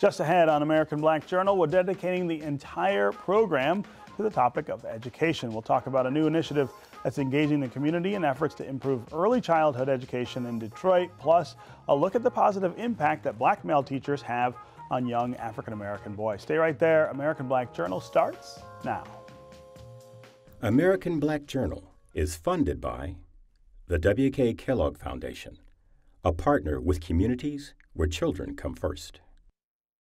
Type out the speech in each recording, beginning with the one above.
Just ahead on American Black Journal, we're dedicating the entire program to the topic of education. We'll talk about a new initiative that's engaging the community in efforts to improve early childhood education in Detroit, plus a look at the positive impact that black male teachers have on young African-American boys. Stay right there. American Black Journal starts now. American Black Journal is funded by the W.K. Kellogg Foundation, a partner with communities where children come first.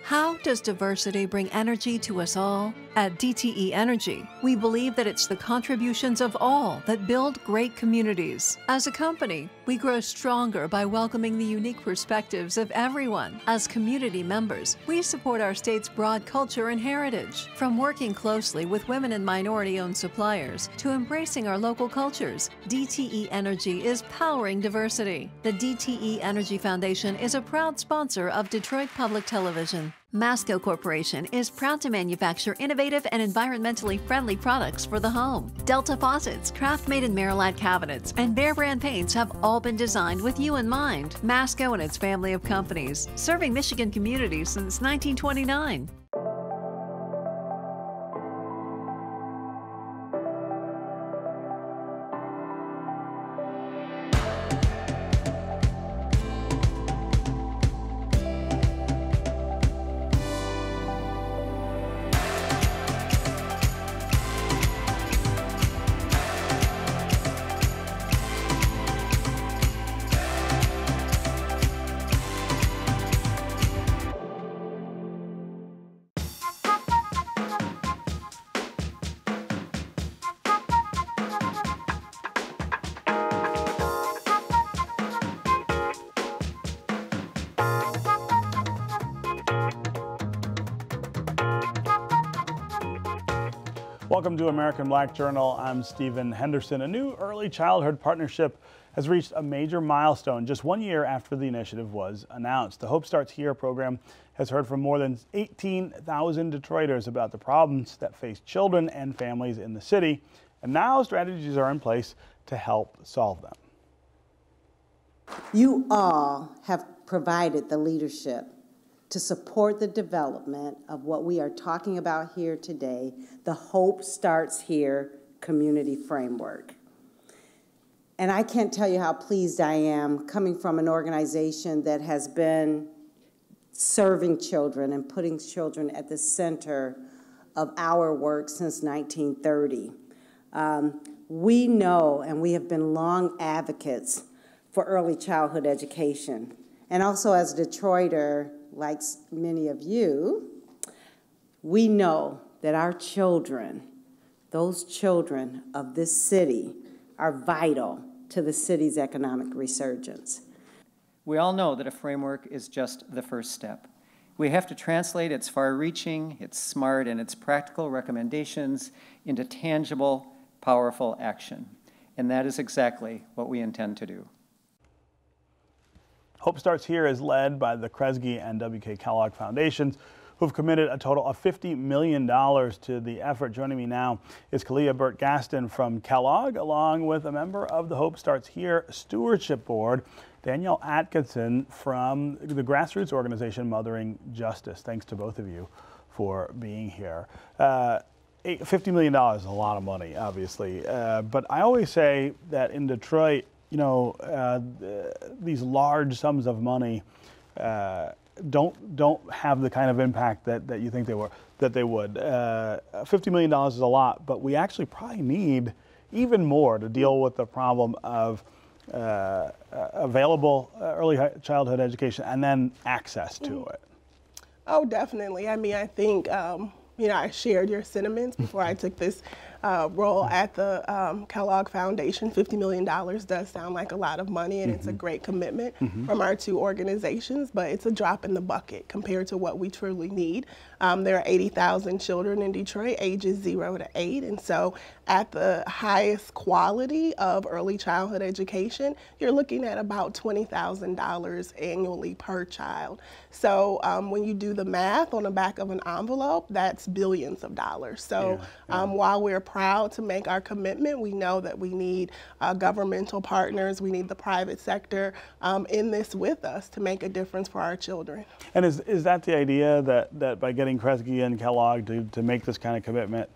How does diversity bring energy to us all? At DTE Energy, we believe that it's the contributions of all that build great communities. As a company, we grow stronger by welcoming the unique perspectives of everyone. As community members, we support our state's broad culture and heritage. From working closely with women and minority-owned suppliers to embracing our local cultures, DTE Energy is powering diversity. The DTE Energy Foundation is a proud sponsor of Detroit Public Television. Masco Corporation is proud to manufacture innovative and environmentally friendly products for the home. Delta faucets, craft-made in Merillat cabinets, and Behr brand paints have all been designed with you in mind. Masco and its family of companies, serving Michigan communities since 1929. Welcome to American Black Journal. I'm Stephen Henderson. A new early childhood partnership has reached a major milestone just 1 year after the initiative was announced. The Hope Starts Here program has heard from more than 18,000 Detroiters about the problems that face children and families in the city, and now strategies are in place to help solve them. You all have provided the leadership to support the development of what we are talking about here today, the Hope Starts Here community framework. And I can't tell you how pleased I am coming from an organization that has been serving children and putting children at the center of our work since 1930. We know, and we have been long advocates for early childhood education. And also as a Detroiter, like many of you, we know that our children, those children of this city, are vital to the city's economic resurgence. We all know that a framework is just the first step. We have to translate its far-reaching, its smart, and its practical recommendations into tangible, powerful action. And that is exactly what we intend to do. Hope Starts Here is led by the Kresge and W.K. Kellogg Foundations, who've committed a total of $50 million to the effort. Joining me now is Kalia Burt-Gaston from Kellogg, along with a member of the Hope Starts Here Stewardship Board, Danielle Atkinson from the grassroots organization Mothering Justice. Thanks to both of you for being here. $50 million is a lot of money, obviously, but I always say that in Detroit, you know, these large sums of money don't have the kind of impact that you think they would. $50 million is a lot, but we actually probably need even more to deal with the problem of available early childhood education and then access to it. Oh, definitely. I mean, I think, you know, I shared your sentiments before I took this role at the Kellogg Foundation. $50 million does sound like a lot of money, and it's a great commitment from our two organizations, but it's a drop in the bucket compared to what we truly need. There are 80,000 children in Detroit, ages 0 to 8, and so at the highest quality of early childhood education, you're looking at about $20,000 annually per child. So when you do the math on the back of an envelope, that's billions of dollars. So while we're proud to make our commitment. We know that we need governmental partners, we need the private sector in this with us to make a difference for our children. And is that the idea that by getting Kresge and Kellogg to make this kind of commitment,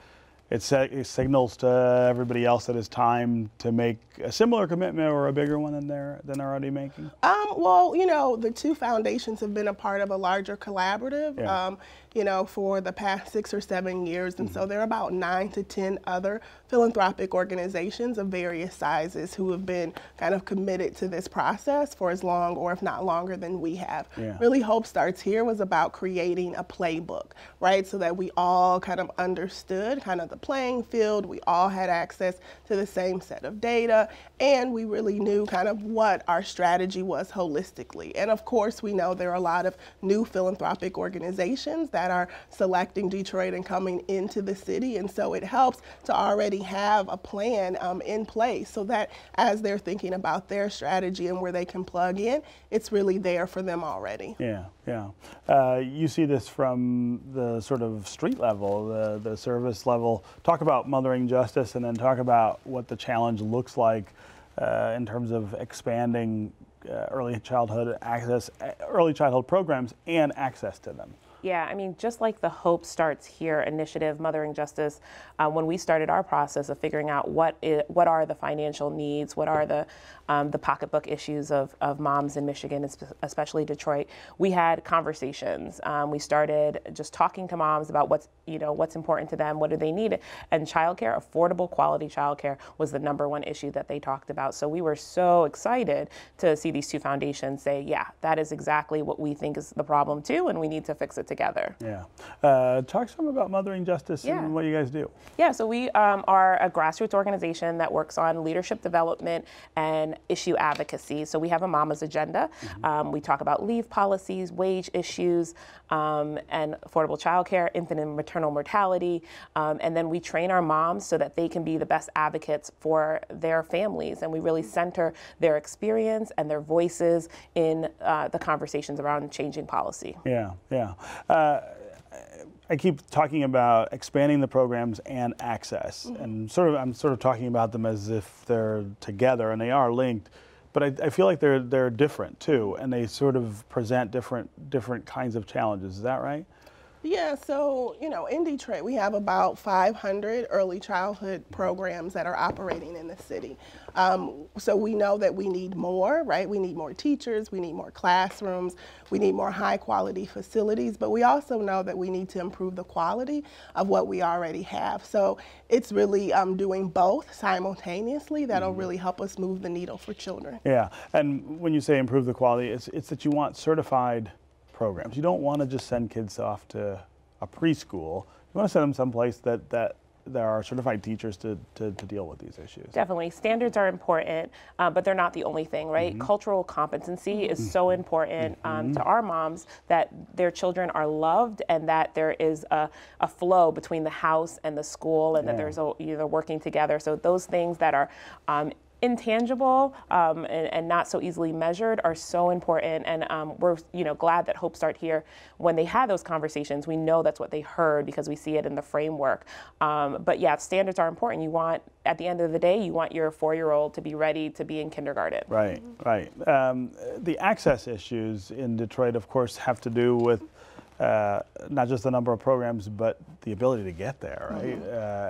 it signals to everybody else that it's time to make a similar commitment or a bigger one than they're already making? Well, you know, the two foundations have been a part of a larger collaborative, you know, for the past 6 or 7 years. And so there are about 9 to 10 other philanthropic organizations of various sizes who have been kind of committed to this process for as long, or if not longer, than we have. Really, Hope Starts Here was about creating a playbook, right? So that we all kind of understood kind of the playing field, we all had access to the same set of data, and we really knew kind of what our strategy was holistically. And of course, we know there are a lot of new philanthropic organizations that are selecting Detroit and coming into the city, and so it helps to already have a plan in place so that as they're thinking about their strategy and where they can plug in, it's really there for them already. You see this from the sort of street level, the service level. Talk about mothering justice, and then talk about what the challenge looks like in terms of expanding early childhood programs and access to them. Yeah, I mean, just like the Hope Starts Here initiative, Mothering Justice, when we started our process of figuring out what are the financial needs, what are the pocketbook issues of moms in Michigan, especially Detroit, we had conversations. We started just talking to moms about what's important to them, what do they need, and childcare, affordable quality childcare, was the #1 issue that they talked about. So we were so excited to see these two foundations say, yeah, that is exactly what we think is the problem too, and we need to fix it together. Talk some about Mothering Justice and what you guys do. Yeah, so we are a grassroots organization that works on leadership development and issue advocacy. So we have a mama's agenda. We talk about leave policies, wage issues, and affordable childcare, infant and maternal mortality, and then we train our moms so that they can be the best advocates for their families, and we really center their experience and their voices in the conversations around changing policy. I keep talking about expanding the programs and access, and I'm sort of talking about them as if they're together, and they are linked, but I feel like they're different too, and they sort of present different kinds of challenges. Is that right? Yeah, so, you know, in Detroit, we have about 500 early childhood programs that are operating in the city. So we know that we need more, right? We need more teachers, we need more classrooms, we need more high quality facilities, but we also know that we need to improve the quality of what we already have. So it's really doing both simultaneously that'll really help us move the needle for children. Yeah, and when you say improve the quality, it's that you want certified programs. You don't want to just send kids off to a preschool. You want to send them someplace that there are certified teachers to deal with these issues. Definitely. Standards are important, but they're not the only thing, right? Cultural competency is so important to our moms, that their children are loved and that there is a flow between the house and the school, and that there's working together. So those things that are intangible and not so easily measured are so important, and we're glad that Hope Start Here, when they had those conversations, we know that's what they heard because we see it in the framework. But yeah, standards are important. You want, at the end of the day, you want your 4-year-old to be ready to be in kindergarten. Right. The access issues in Detroit, of course, have to do with not just the number of programs, but the ability to get there, right?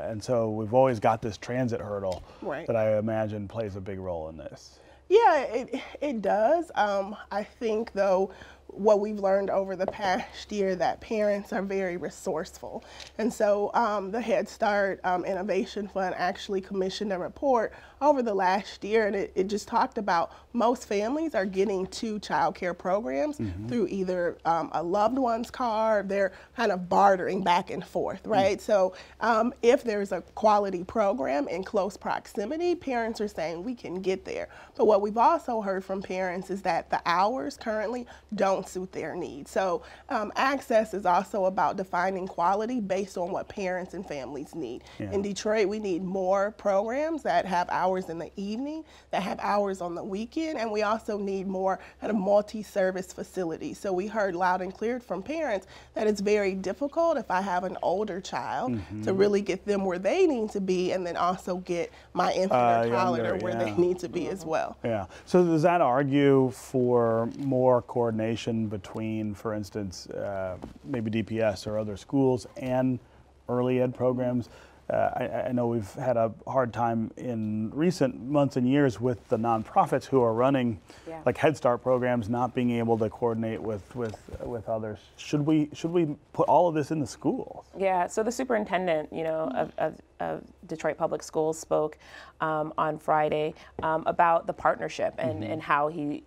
And so we've always got this transit hurdle that I imagine plays a big role in this. Yeah, it does. I think, though, what we've learned over the past year, that parents are very resourceful. And so the Head Start Innovation Fund actually commissioned a report over the last year, and it just talked about most families are getting 2 child care programs through either a loved one's car, they're kind of bartering back and forth, right? So if there's a quality program in close proximity, parents are saying we can get there. But what we've also heard from parents is that the hours currently don't don't suit their needs. So access is also about defining quality based on what parents and families need. Yeah. In Detroit, we need more programs that have hours in the evening, that have hours on the weekend, and we also need more kind of multi-service facilities. So we heard loud and clear from parents that it's very difficult if I have an older child to really get them where they need to be, and then also get my infant or toddler where they need to be as well. Yeah. So does that argue for more coordination between, for instance, maybe DPS or other schools and early ed programs? I know we've had a hard time in recent months and years with the nonprofits who are running like Head Start programs not being able to coordinate with others. Should we put all of this in the schools? Yeah. So the superintendent, of Detroit Public Schools spoke on Friday about the partnership and how he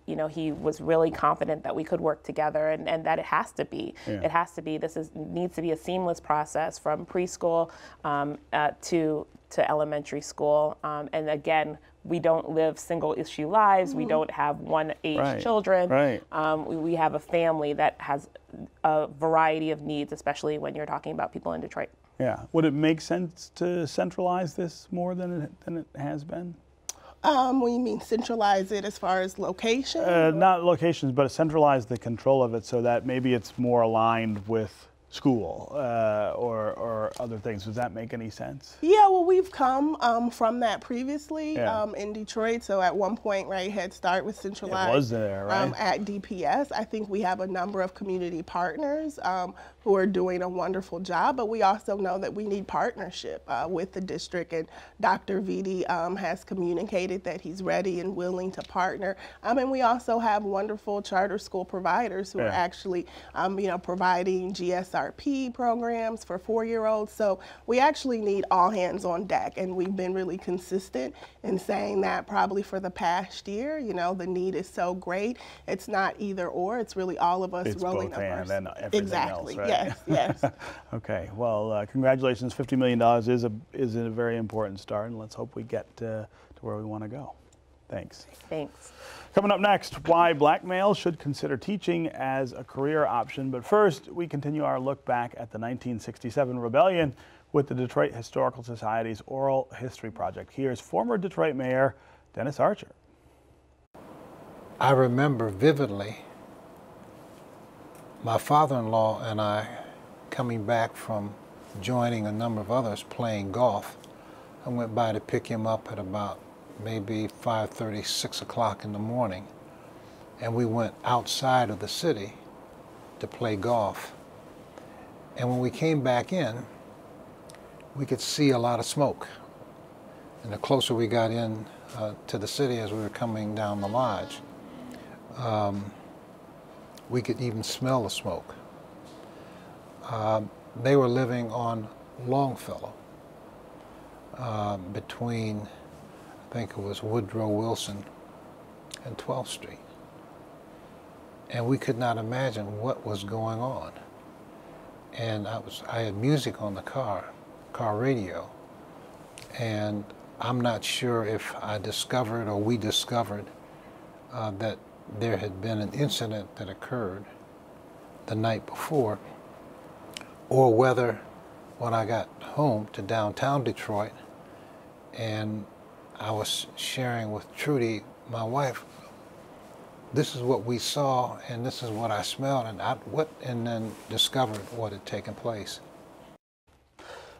was really confident that we could work together and that it has to be. Yeah. It has to be. Needs to be a seamless process from preschool to elementary school. And again, we don't live single issue lives. We don't have one age children. We have a family that has a variety of needs, especially when you're talking about people in Detroit. Yeah. Would it make sense to centralize this more than it has been? When you mean centralize it as far as location? Not locations, but centralize the control of it so that maybe it's more aligned with school or other things. Does that make any sense? Yeah, well, we've come from that previously in Detroit. So at one point, Head Start was centralized. It was there, right? At DPS. I think we have a number of community partners who are doing a wonderful job, but we also know that we need partnership with the district, and Dr. Vitti has communicated that he's ready and willing to partner. And we also have wonderful charter school providers who are actually, providing GSRP programs for 4-year-olds. So we actually need all hands on deck, and we've been really consistent in saying that probably for the past year. The need is so great. It's not either or. It's really all of us rolling up our sleeves. Exactly. Else, right? Yes. Okay. Well, congratulations. $50 million is a very important start, and let's hope we get to where we want to go. Thanks. Thanks. Coming up next, why black males should consider teaching as a career option. But first, we continue our look back at the 1967 rebellion with the Detroit Historical Society's Oral History Project. Here's former Detroit Mayor Dennis Archer. I remember vividly my father-in-law and I coming back from joining a number of others playing golf. I went by to pick him up at about maybe 5:30, 6 o'clock in the morning, and we went outside of the city to play golf. And when we came back in, we could see a lot of smoke. And the closer we got in to the city as we were coming down the lodge, we could even smell the smoke. They were living on Longfellow, between, I think it was Woodrow Wilson and 12th Street. And we could not imagine what was going on. And I had music on the car radio, and I'm not sure if I discovered or we discovered that there had been an incident that occurred the night before, or whether when I got home to downtown Detroit and I was sharing with Trudy, my wife, this is what we saw and this is what I smelled, and then discovered what had taken place.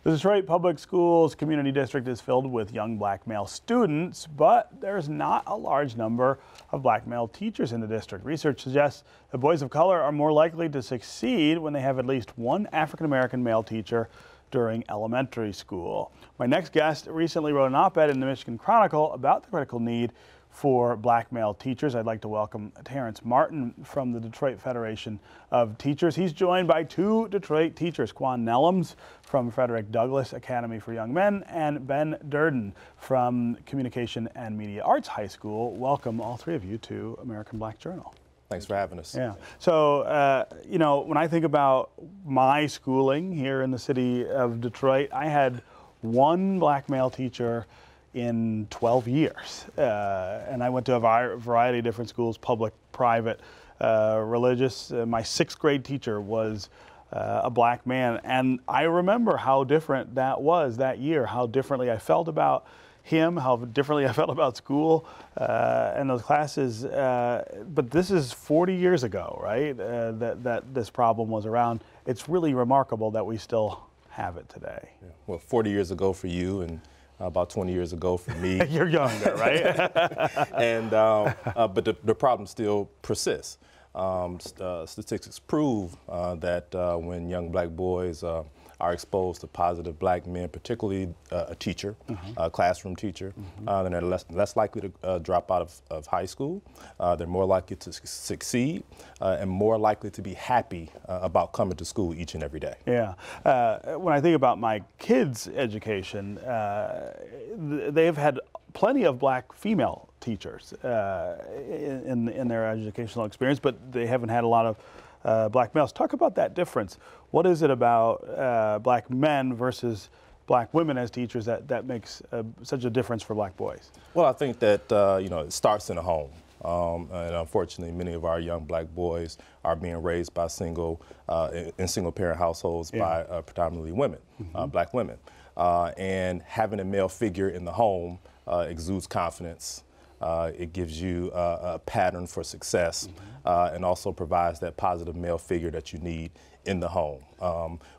The Detroit Public Schools Community District is filled with young black male students, but there's not a large number of black male teachers in the district. Research suggests that boys of color are more likely to succeed when they have at least one African-American male teacher during elementary school. My next guest recently wrote an op-ed in the Michigan Chronicle about the critical need for black male teachers. I'd like to welcome Terrence Martin from the Detroit Federation of Teachers. He's joined by two Detroit teachers, Quan Nellums from Frederick Douglass Academy for Young Men and Ben Durden from Communication and Media Arts High School. Welcome, all three of you, to American Black Journal. Thanks for having us. Yeah. So, when I think about my schooling here in the city of Detroit, I had one black male teacher in 12 years. And I went to a variety of different schools, public, private. religious. My 6th grade teacher was a black man, and I remember how different that was that year, how differently I felt about him, how differently I felt about school and those classes. But this is 40 years ago, right, that this problem was around. It's really remarkable that we still have it today. Yeah. Well, 40 years ago for you, and about 20 years ago for me. You're younger, right? And but the problem still persists. Statistics prove that when young black boys are exposed to positive black men, particularly a teacher, a classroom teacher, then they're less likely to drop out of high school. They're more likely to succeed and more likely to be happy about coming to school each and every day. Yeah. When I think about my kids' education, they've had plenty of black female teachers in their educational experience, but they haven't had a lot of black males. Talk about that difference. What is it about black men versus black women as teachers that makes such a difference for black boys? Well, I think that it starts in the home. And unfortunately, many of our young black boys are being raised by in single-parent households by predominantly women, black women. And having a male figure in the home exudes confidence. It gives you a pattern for success and also provides that positive male figure that you need in the home.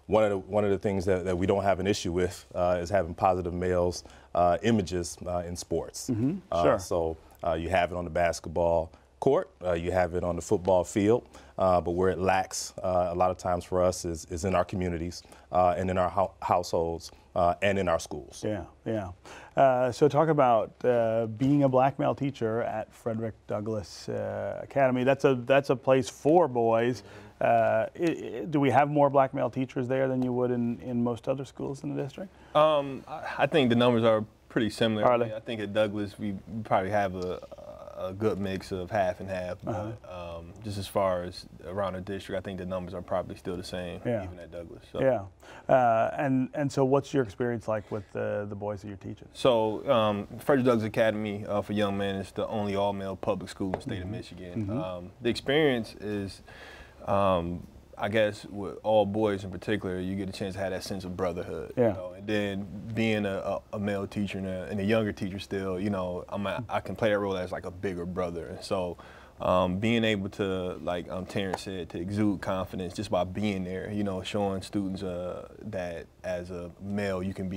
One of the things that we don't have an issue with is having positive males images in sports. Sure. So you have it on the basketball court, you have it on the football field, but where it lacks a lot of times for us is in our communities and in our households and in our schools. Yeah, yeah. So talk about being a black male teacher at Frederick Douglass Academy. That's a place for boys. Do we have more black male teachers there than you would in most other schools in the district? I think the numbers are pretty similar. Are they? I think at Douglass we probably have a good mix of half and half. But, just as far as around the district, I think the numbers are probably still the same, even at Douglass. So. Yeah. And so what's your experience like with the boys that you're teaching? So Frederick Douglass Academy for Young Men is the only all-male public school in the state of Michigan. The experience is, I guess with all boys in particular, you get a chance to have that sense of brotherhood. Yeah. You know? And then being a male teacher and a younger teacher still, I can play that role as like a bigger brother. And so being able to, like Terrence said, to exude confidence just by being there, showing students that as a male you can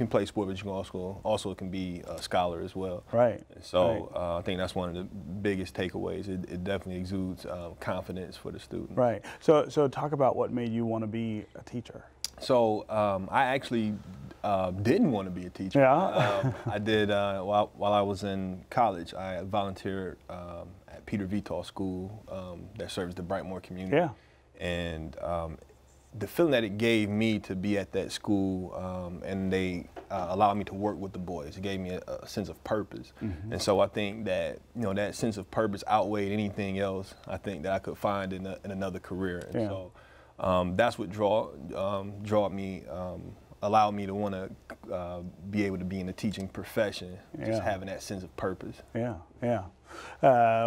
play sport, but you can also can be a scholar as well. Right. So I think that's one of the biggest takeaways. It definitely exudes confidence for the student. Right. So talk about what made you want to be a teacher. So I actually didn't want to be a teacher. Yeah. I did while I was in college. I volunteered at Peter Vital School that serves the Brightmoor community. Yeah. And the feeling that it gave me to be at that school and they allowed me to work with the boys, it gave me a sense of purpose. And so I think that that sense of purpose outweighed anything else I think that I could find in another career. And so that's what allowed me to want to be able to be in the teaching profession, just having that sense of purpose. Yeah, yeah.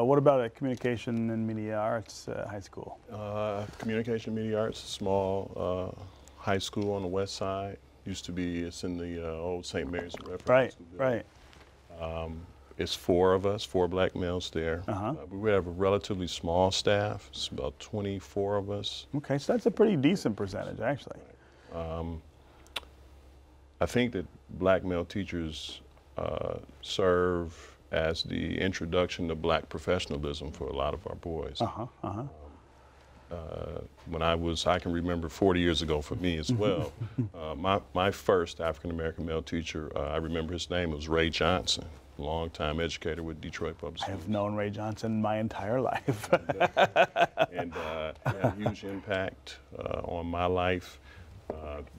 What about at Communication and Media Arts High School? Communication Media Arts, a small high school on the west side. It's in the old St. Mary's and Reference School. Right. It's 4 of us, 4 black males there. We have a relatively small staff. It's about 24 of us. Okay, so that's a pretty decent percentage, actually. I think that black male teachers serve as the introduction to black professionalism for a lot of our boys. When I can remember 40 years ago for me as well, my first African-American male teacher, I remember his name was Ray Johnson, longtime educator with Detroit Public Schools. I have known Ray Johnson my entire life. And he had a huge impact on my life,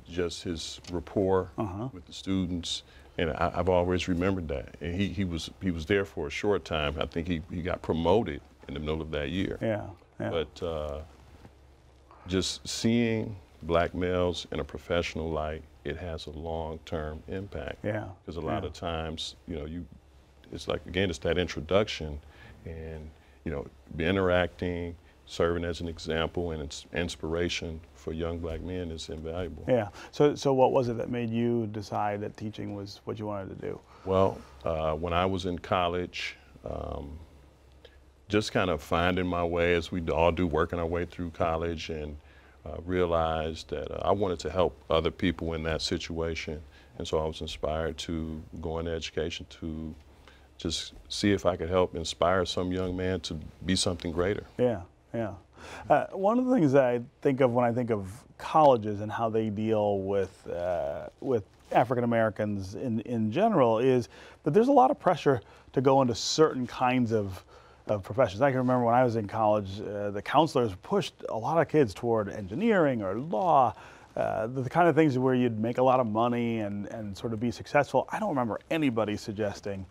just his rapport with the students. And I've always remembered that. And he was there for a short time. I think he got promoted in the middle of that year. Yeah. But just seeing black males in a professional light, it has a long-term impact. Yeah. Because a lot of times, it's like, again, it's that introduction, and you know, interacting, serving as an example and inspiration for young black men is invaluable. Yeah. So what was it that made you decide that teaching was what you wanted to do? Well, when I was in college, just kind of finding my way as we all do, working our way through college, and realized that I wanted to help other people in that situation. And so I was inspired to go into education to just see if I could help inspire some young man to be something greater. Yeah, yeah. One of the things that I think of when I think of colleges and how they deal with African Americans in general is that there's a lot of pressure to go into certain kinds of professions. I can remember when I was in college, the counselors pushed a lot of kids toward engineering or law, the kind of things where you'd make a lot of money and sort of be successful. I don't remember anybody suggesting,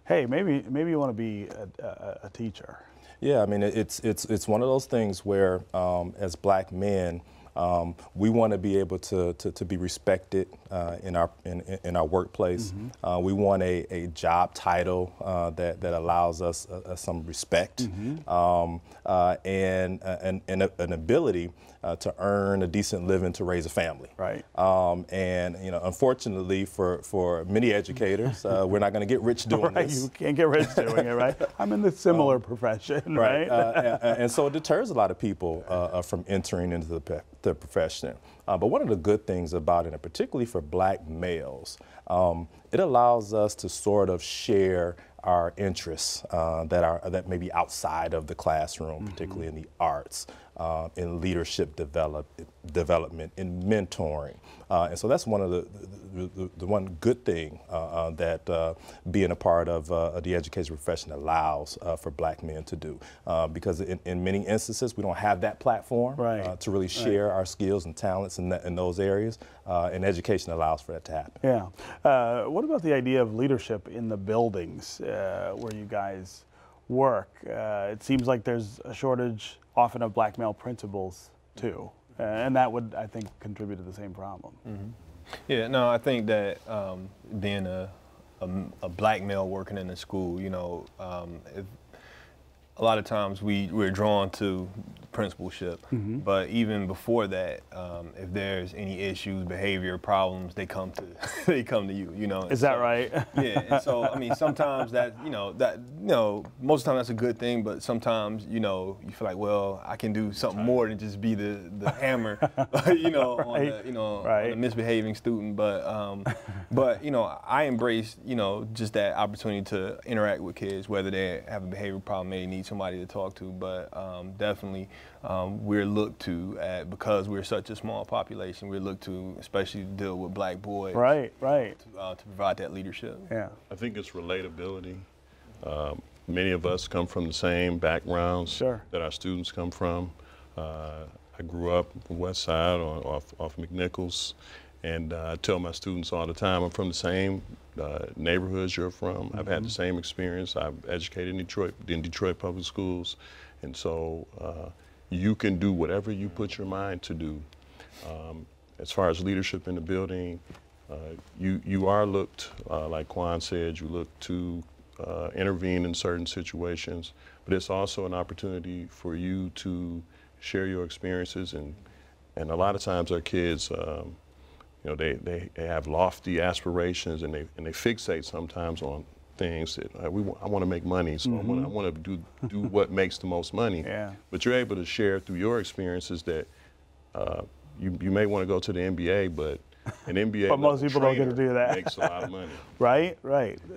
hey, maybe you want to be a teacher. Yeah, I mean, it's one of those things where as black men, we want to be able to be respected in our workplace. Mm-hmm. We want a job title that allows us some respect, Mm-hmm. and an ability to earn a decent living to raise a family. Right. And you know, unfortunately for many educators, we're not going to get rich doing right. this. You can't get rich doing it, right? I'm in the similar profession, right? And so it deters a lot of people from entering into the profession. But one of the good things about it, and particularly for black males, it allows us to sort of share our interests that may be outside of the classroom, Mm-hmm. particularly in the arts, in leadership development, in mentoring. And so that's one of the one good thing that being a part of the education profession allows for black men to do. Because in many instances, we don't have that platform to really share our skills and talents in those areas. And education allows for that to happen. Yeah. What about the idea of leadership in the buildings where you guys work? It seems like there's a shortage often of black male principals too. And that would, I think, contribute to the same problem. Mm-hmm. Yeah, no, I think that being a black male working in a school, you know, a lot of times we're drawn to principalship, Mm-hmm. but even before that, if there's any issues, behavior problems, they come to you. You know. Is that right? Yeah. And so I mean, sometimes most of the time that's a good thing, but sometimes you feel like, well, I can do something more than just be the hammer, on the misbehaving student. But I embrace just that opportunity to interact with kids, whether they have a behavior problem, they need somebody to talk to, but definitely we're looked to at, because we're such a small population, we're looked to especially to deal with black boys. Right. To provide that leadership. Yeah. I think it's relatability. Many of us come from the same backgrounds that our students come from. I grew up on the west side off McNichols, and I tell my students all the time, I'm from the same neighborhoods you're from. I've had the same experience. I've educated in Detroit public schools, and so you can do whatever you put your mind to do. As far as leadership in the building, you are looked, like Quan said, you look to intervene in certain situations, but it's also an opportunity for you to share your experiences, and a lot of times our kids, they have lofty aspirations, and they fixate sometimes on things that I want to make money, so I want to do what makes the most money. Yeah. But you're able to share through your experiences that you may want to go to the NBA, but an NBA but most people don't get to do that. Makes a lot of money. Right.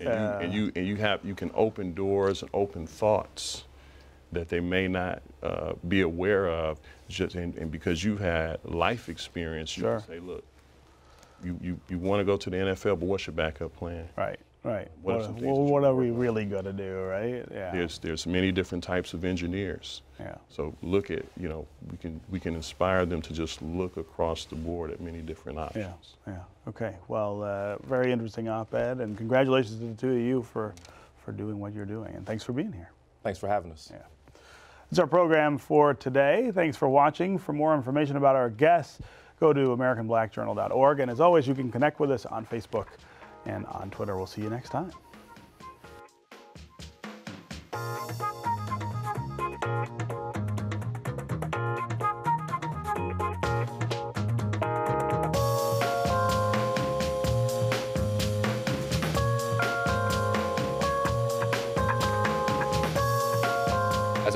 And you can open doors and open thoughts that they may not be aware of, and because you've had life experience, you can say, look, you want to go to the NFL, but what's your backup plan? Right. What are we really going to do, right? Yeah. There's many different types of engineers. Yeah. So look at, we can inspire them to just look across the board at many different options. Yeah. Okay. Well, very interesting op-ed, and congratulations to the two of you for doing what you're doing, and thanks for being here. Thanks for having us. Yeah. That's our program for today. Thanks for watching. For more information about our guests, go to AmericanBlackJournal.org. And as always, you can connect with us on Facebook and on Twitter. We'll see you next time.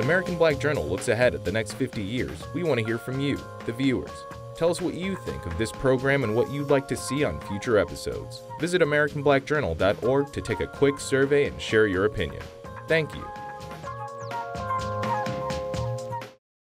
American Black Journal looks ahead at the next 50 years, we want to hear from you, the viewers. Tell us what you think of this program and what you'd like to see on future episodes. Visit AmericanBlackJournal.org to take a quick survey and share your opinion. Thank you.